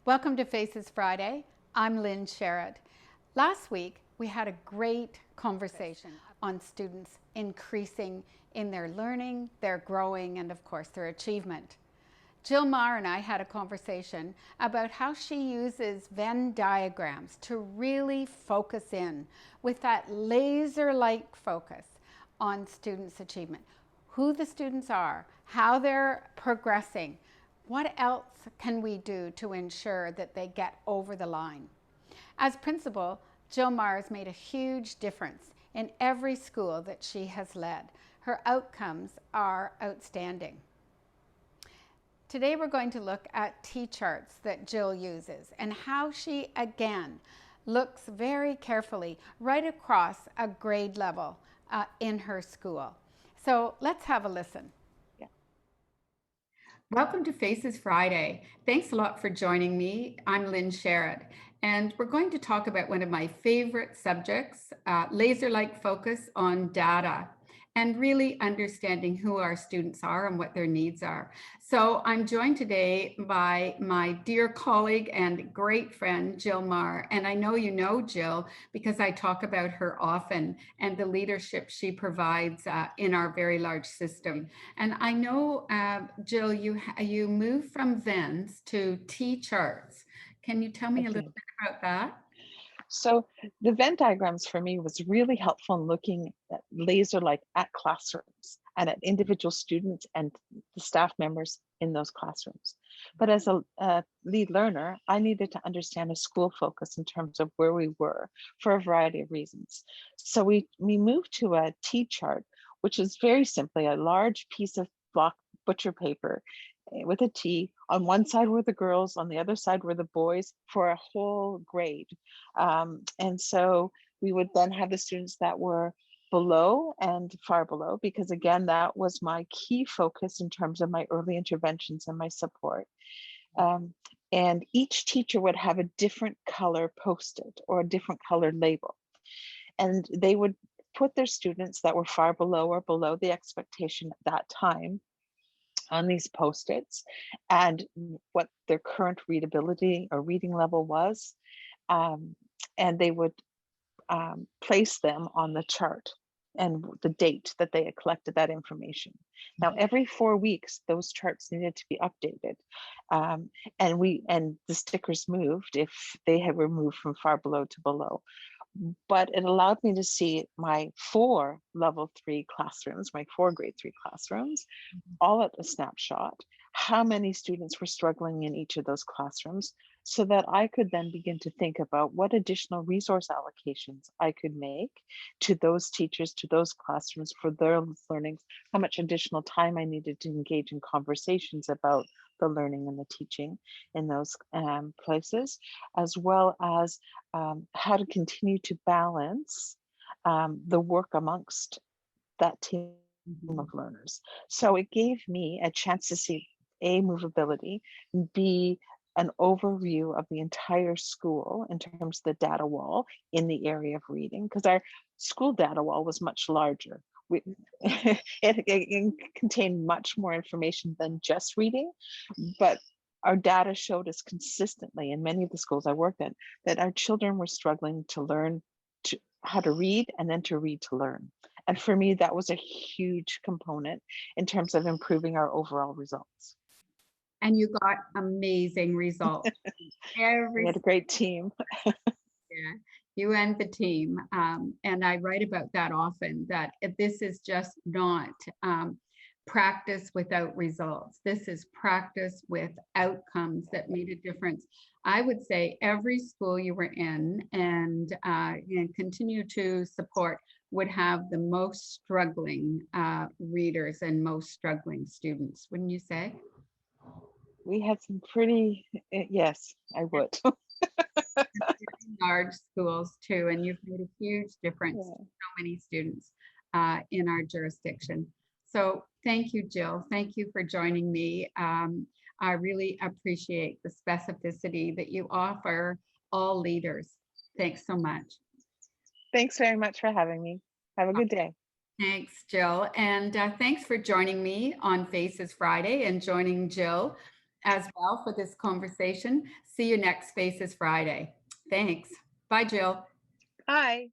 Welcome to Faces Friday. I'm Lynn Sherrod. Last week, we had a great conversation on students increasing in their learning, their growing, and of course, their achievement. Jill Maar and I had a conversation about how she uses Venn diagrams to really focus in with that laser-like focus on students' achievement. Who the students are, how they're progressing, what else can we do to ensure that they get over the line? As principal, Jill Maar has made a huge difference in every school that she has led. Her outcomes are outstanding. Today we're going to look at T-charts that Jill uses and how she, again, looks very carefully right across a grade level in her school. So let's have a listen. Welcome to Faces Friday. Thanks a lot for joining me. I'm Lynn Sherrod, and we're going to talk about one of my favorite subjects, laser-like focus on data and really understanding who our students are and what their needs are. So I'm joined today by my dear colleague and great friend, Jill Maar. And I know you know Jill because I talk about her often and the leadership she provides in our very large system. And I know, Jill, you moved from Venns to T-charts. Can you tell me a little bit about that? So the Venn diagrams for me was really helpful in looking at laser-like at classrooms and at individual students and the staff members in those classrooms. But as a lead learner, I needed to understand a school focus in terms of where we were for a variety of reasons. So we moved to a T-chart, which is very simply a large piece of block butcher paper with a T. On one side were the girls, on the other side were the boys for a whole grade. And so we would then have the students that were below and far below, because again, that was my key focus in terms of my early interventions and my support. And each teacher would have a different color post-it or a different color label. And they would put their students that were far below or below the expectation at that time on these post-its and what their current readability or reading level was. And they would place them on the chart and the date that they had collected that information. Now, every 4 weeks, those charts needed to be updated. And the stickers moved if they had removed from far below to below. But it allowed me to see my 4 level 3 classrooms, my 4 grade 3 classrooms, all at a snapshot, how many students were struggling in each of those classrooms, so that I could then begin to think about what additional resource allocations I could make to those teachers, to those classrooms for their learnings, how much additional time I needed to engage in conversations about the learning and the teaching in those places, as well as how to continue to balance the work amongst that team of learners. So it gave me a chance to see A, movability, B, an overview of the entire school in terms of the data wall in the area of reading, because our school data wall was much larger. It contained much more information than just reading, but our data showed us consistently in many of the schools I worked in that our children were struggling to learn how to read and then to read to learn. And for me, that was a huge component in terms of improving our overall results. And you got amazing results. We had a great team. Yeah, you and the team. And I write about that often, that this is just not practice without results. This is practice with outcomes that made a difference. I would say every school you were in and continue to support would have the most struggling readers and most struggling students, wouldn't you say? We had some pretty, yes, I would. Large schools too, and you've made a huge difference to so many students in our jurisdiction. So thank you, Jill. Thank you for joining me. I really appreciate the specificity that you offer all leaders. Thanks so much. Thanks very much for having me. Have a good day. Thanks, Jill. And thanks for joining me on Faces Friday and joining Jill as well for this conversation. See you next Spaces Friday. Thanks. Bye, Jill. Bye.